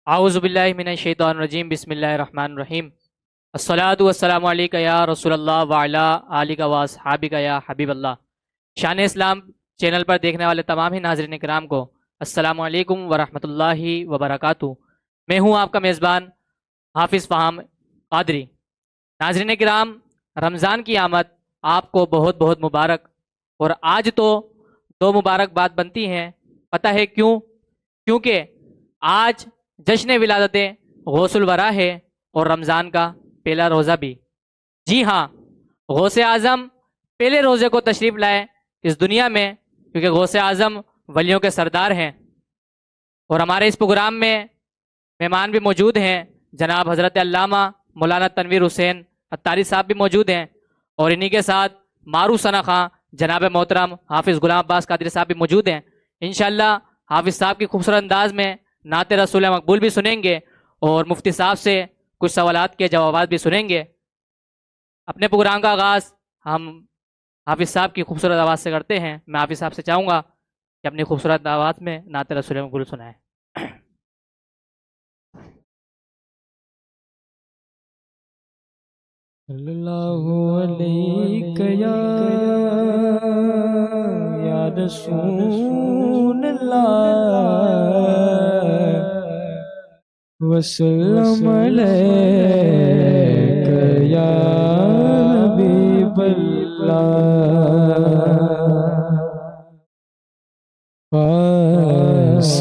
اعوذ باللہ من الشیطان الرجیم بسم اللہ الرحمن الرحیم الصلاۃ والسلام علیک یا رسول اللہ وعلی آلک و اصحابک یا حبیب اللہ۔ شان اسلام چینل پر دیکھنے والے تمام ہی ناظرین کرام کو السلام علیکم ورحمۃ اللہ وبرکاتہ۔ میں ہوں آپ کا میزبان حافظ فہم قادری۔ ناظرین کرام، رمضان کی آمد آپ کو بہت بہت مبارک، اور آج تو دو مبارک بات بنتی ہیں۔ پتہ ہے کیوں؟ کیونکہ آج جشن ولادت غوث الورا ہے اور رمضان کا پہلا روزہ بھی۔ جی ہاں، غوث اعظم پہلے روزے کو تشریف لائے اس دنیا میں، کیونکہ غوث اعظم ولیوں کے سردار ہیں۔ اور ہمارے اس پروگرام میں مہمان بھی موجود ہیں، جناب حضرت علامہ مولانا تنویر حسین اتاری صاحب بھی موجود ہیں، اور انہی کے ساتھ معروف ثنا خاں جناب محترم حافظ غلام عباس قادری صاحب بھی موجود ہیں۔ انشاءاللہ حافظ صاحب کی خوبصورت انداز میں نعت رسول مقبول بھی سنیں گے، اور مفتی صاحب سے کچھ سوالات کے جوابات بھی سنیں گے۔ اپنے پروگرام کا آغاز ہم حافظ صاحب کی خوبصورت آواز سے کرتے ہیں۔ میں حافظ صاحب سے چاہوں گا کہ اپنی خوبصورت آواز میں نعت رسول مقبول سنائیں۔ صلی اللہ علیہ یا رسول اللہ وسلم علیک یا حبیب اللہ۔ فاصلوں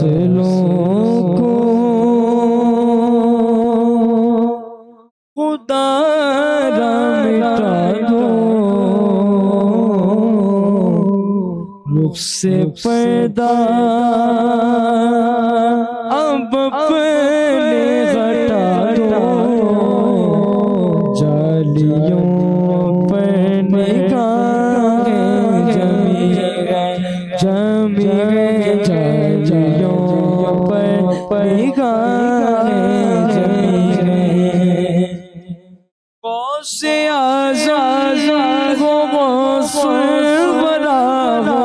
کو خدا رخ سے پیدا اب اپنے غٹا دو، جالیوں پر نگاہیں جمی گئے، جالیوں پر نگاہیں جمی گئے۔ غوث اعظم وہ غوث الورا ہو،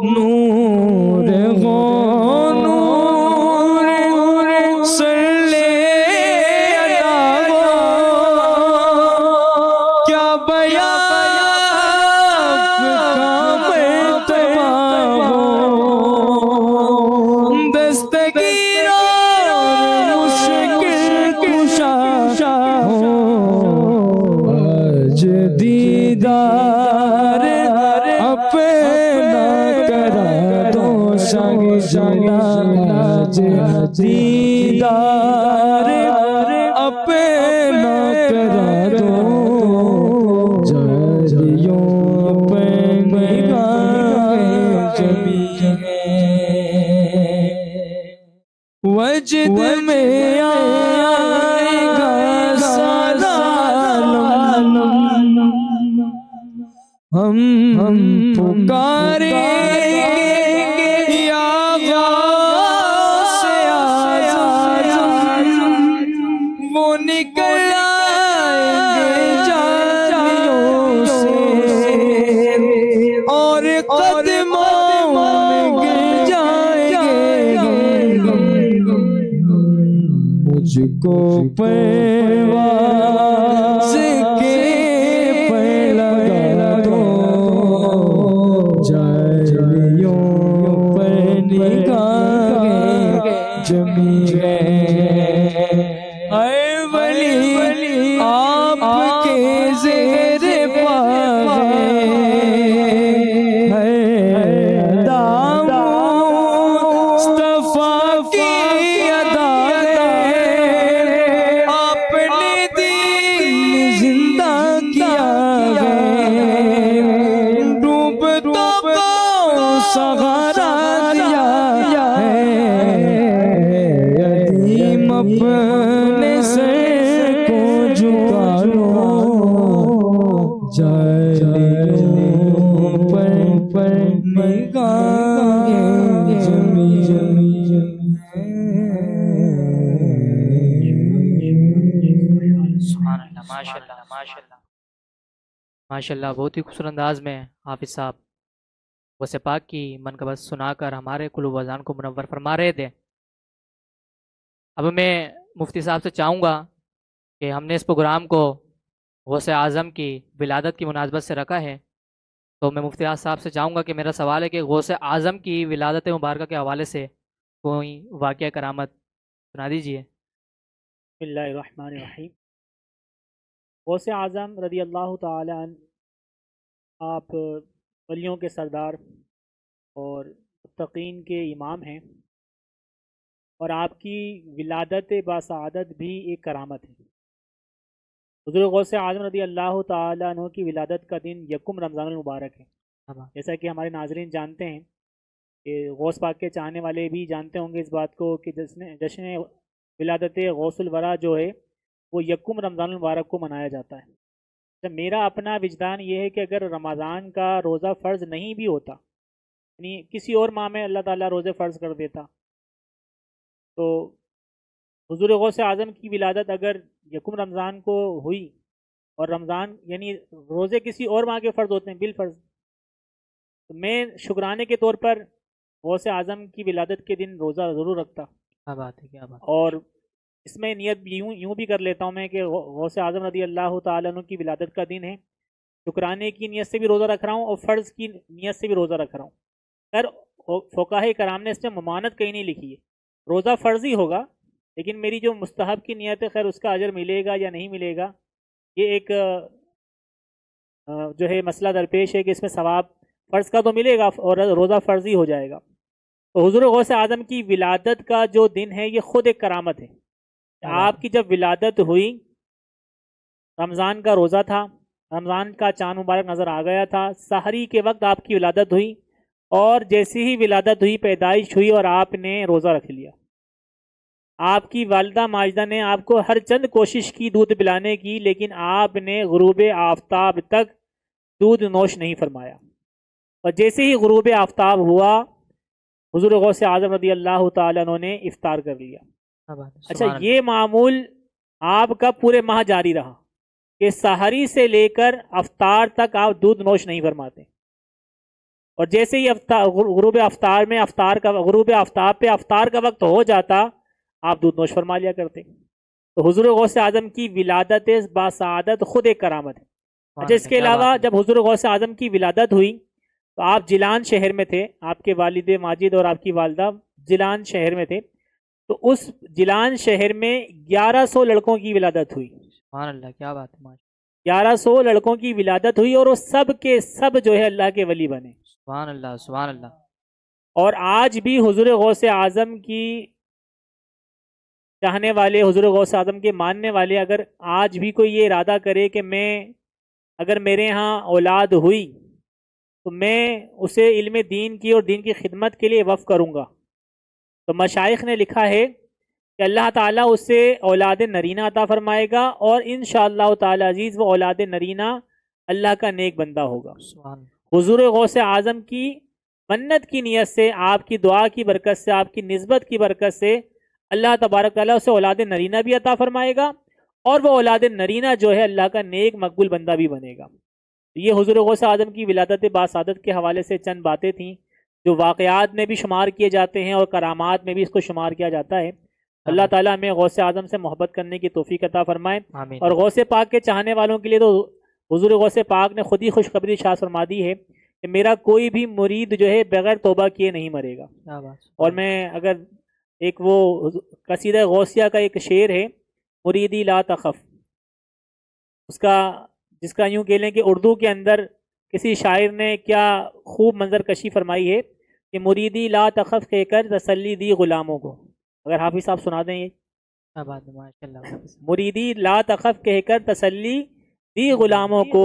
نور ہو نور صلی اللہ ہو، کیا بیان کا مرتبہ ہو، دستگیر اور مشکل کشا ہو، آج دیدار اپنا کرا دو شاہجہاں، آج دیدار اپنا کرا دو، جالیوں پہ نگاہیں جمی ہیں۔ وجد میں آئے گا سارا عالم، ہم پکاریں گے یا غوث اعظم، وہ نکل آئیں گے جالیوں سے اور قدموں میں گر جائیں گے، مجھ کو پرواز کے پر لگا دو، جالیوں پر نگاہیں جمی گئے۔ اے ولی آپ کے زیر پا ہے دام مصطفیٰ کی ادا ہے، آپ نے دین زندہ کیا ہے، ڈوبتوں کو سہارا دیا ہے، یتیم اپنے سر کو جھکا لو، جالیوں پر نگاہیں جمی سبحان اللہ، ماشاءاللہ ماشاءاللہ ماشاءاللہ۔ بہت ہی خوبصورت انداز میں حافظ صاحب غوث پاک کی منقبت سنا کر ہمارے قلوب و اذان کو منور فرما رہے تھے۔ اب میں مفتی صاحب سے چاہوں گا کہ ہم نے اس پروگرام کو غوث اعظم کی ولادت کی مناسبت سے رکھا ہے، تو میں مفتی صاحب سے چاہوں گا کہ میرا سوال ہے کہ غوث اعظم کی ولادت مبارکہ کے حوالے سے کوئی واقعہ کرامت سنا دیجیے۔ بسم اللہ الرحمن الرحیم۔ غوث اعظم رضی اللہ تعالی عنہ آپ ولیوں کے سردار اور متقین کے امام ہیں، اور آپ کی ولادت باسعادت بھی ایک کرامت ہے۔ حضور غوث اعظم رضی اللہ تعالی عنہ کی ولادت کا دن یکم رمضان المبارک ہے۔ جیسا کہ ہمارے ناظرین جانتے ہیں کہ غوث پاک کے چاہنے والے بھی جانتے ہوں گے اس بات کو کہ جشن ولادت غوث الورا جو ہے وہ یکم رمضان المبارک کو منایا جاتا ہے۔ جب میرا اپنا وجدان یہ ہے کہ اگر رمضان کا روزہ فرض نہیں بھی ہوتا، یعنی کسی اور ماہ میں اللہ تعالیٰ روزے فرض کر دیتا، تو حضور غوث اعظم کی ولادت اگر یکم رمضان کو ہوئی، اور رمضان یعنی روزے کسی اور ماہ کے فرض ہوتے ہیں بالفرض، تو میں شکرانے کے طور پر غوث اعظم کی ولادت کے دن روزہ ضرور رکھتا۔ کیا بات ہے، کیا بات۔ اور اس میں نیت یوں بھی کر لیتا ہوں میں کہ غوث اعظم رضی اللہ تعالیٰ عنہ کی ولادت کا دن ہے، شکرانے کی نیت سے بھی روزہ رکھ رہا ہوں اور فرض کی نیت سے بھی روزہ رکھ رہا ہوں۔ خیر فقہائے کرام نے اس میں ممانعت کہیں نہیں لکھی ہے، روزہ فرض ہی ہوگا، لیکن میری جو مستحب کی نیت ہے خیر اس کا اجر ملے گا یا نہیں ملے گا، یہ ایک جو ہے مسئلہ درپیش ہے کہ اس میں ثواب فرض کا تو ملے گا اور روزہ فرض ہی ہو جائے گا۔ تو حضور غوث اعظم کی ولادت کا جو دن ہے یہ خود ایک کرامت ہے۔ آپ کی جب ولادت ہوئی، رمضان کا روزہ تھا، رمضان کا چاند مبارک نظر آ گیا تھا، سحری کے وقت آپ کی ولادت ہوئی، اور جیسی ہی ولادت ہوئی پیدائش ہوئی اور آپ نے روزہ رکھ لیا۔ آپ کی والدہ ماجدہ نے آپ کو ہر چند کوشش کی دودھ پلانے کی، لیکن آپ نے غروب آفتاب تک دودھ نوش نہیں فرمایا، اور جیسے ہی غروب آفتاب ہوا حضور غوث اعظم رضی اللہ تعالیٰ عنہ نے افطار کر لیا۔ اچھا، یہ معمول آپ کا پورے ماہ جاری رہا کہ سحری سے لے کر افطار تک آپ دودھ نوش نہیں فرماتے، اور جیسے ہی غروب آفتاب پہ افطار کا وقت ہو جاتا آپ دودھ نوش فرما لیا کرتے۔ تو حضور غوث اعظم کی ولادت باسعادت خود ایک کرامت ہے۔ اچھا، اس کے علاوہ جب حضور غوث اعظم کی ولادت ہوئی تو آپ جیلان شہر میں تھے، آپ کے والد ماجد اور آپ کی والدہ جیلان شہر میں تھے، تو اس جیلان شہر میں 1100 لڑکوں کی ولادت ہوئی۔ سبحان اللہ، کیا بات ہے، 1100 لڑکوں کی ولادت ہوئی، اور وہ سب کے سب جو ہے اللہ کے ولی بنے۔ سبحان اللہ، سبحان اللہ۔ اور آج بھی حضور غوث اعظم کی چاہنے والے، حضور غوث اعظم کے ماننے والے، اگر آج بھی کوئی یہ ارادہ کرے کہ اگر میرے ہاں اولاد ہوئی تو میں اسے علم دین کی اور دین کی خدمت کے لیے وقف کروں گا، تو مشائخ نے لکھا ہے کہ اللہ تعالیٰ اسے اولاد نرینہ عطا فرمائے گا، اور انشاءاللہ تعالی عزیز وہ اولاد نرینہ اللہ کا نیک بندہ ہوگا۔ حضور غوث اعظم کی منت کی نیت سے، آپ کی دعا کی برکت سے، آپ کی نسبت کی برکت سے اللہ تبارک تعالیٰ اسے اولاد نرینہ بھی عطا فرمائے گا، اور وہ اولاد نرینہ جو ہے اللہ کا نیک مقبول بندہ بھی بنے گا۔ یہ حضور غوث اعظم کی ولادت باسعادت کے حوالے سے چند باتیں تھیں جو واقعات میں بھی شمار کیے جاتے ہیں اور کرامات میں بھی اس کو شمار کیا جاتا ہے۔ اللہ تعالیٰ ہمیں غوث اعظم سے محبت کرنے کی توفیق عطا فرمائے، اور غوث پاک کے چاہنے والوں کے لیے تو حضور غوث پاک نے خود ہی خوشخبری ارشاد فرما دی ہے کہ میرا کوئی بھی مرید جو ہے بغیر توبہ کیے نہیں مرے گا۔ اور میں اگر ایک وہ قصیدہ غوثیہ کا ایک شعر ہے، مریدی لا تخف، جس کا یوں کہہ لیں کہ اردو کے اندر کسی شاعر نے کیا خوب منظر کشی فرمائی ہے کہ مریدی لا تخف کہہ کر تسلی دی غلاموں کو۔ اگر حافظ صاحب سنا دیں یہ مریدی لا تخف کہہ کر تسلی دی غلاموں کو،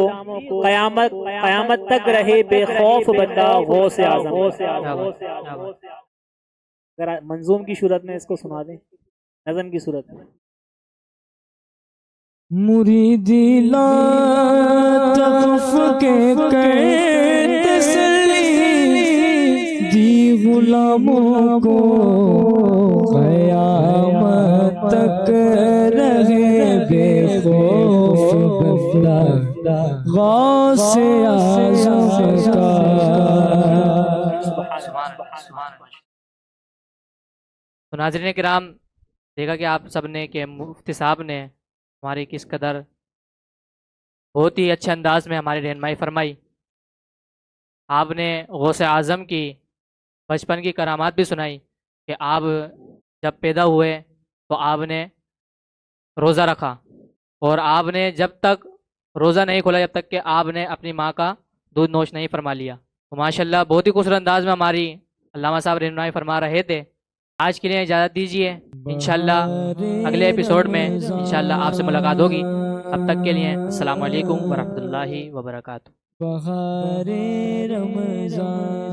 قیامت تک رہے بے خوف بندہ غوث اعظم۔ ذرا منظوم کی صورت میں اس کو سنا دیں، نظم کی صورت میں۔ مریدی لا تخف کے کر تسلی دی غلاموں کو، قیامت تک رہے بے خوف بندہ غوث اعظم کا۔ تو ناظرین کرام، دیکھا کہ آپ سب نے کہ مفتی صاحب نے ہماری کس قدر بہت ہی اچھے انداز میں ہماری رہنمائی فرمائی. آپ نے غوث اعظم کی بچپن کی کرامات بھی سنائی کہ آپ جب پیدا ہوئے تو آپ نے روزہ رکھا، اور آپ نے جب تک روزہ نہیں کھولا جب تک کہ آپ نے اپنی ماں کا دودھ نوش نہیں فرما لیا. تو ماشاءاللہ بہت ہی خوبصورت انداز میں ہماری علامہ صاحب رہنمائی فرما رہے تھے. آج کے لیے اجازت دیجیے، انشاءاللہ اگلے ایپیسوڈ میں انشاءاللہ آپ سے ملاقات ہوگی. تب تک کے لیے السلام علیکم ورحمۃ اللہ وبرکاتہ. بہار رمضان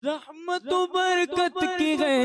رحمت و برکت کی ہے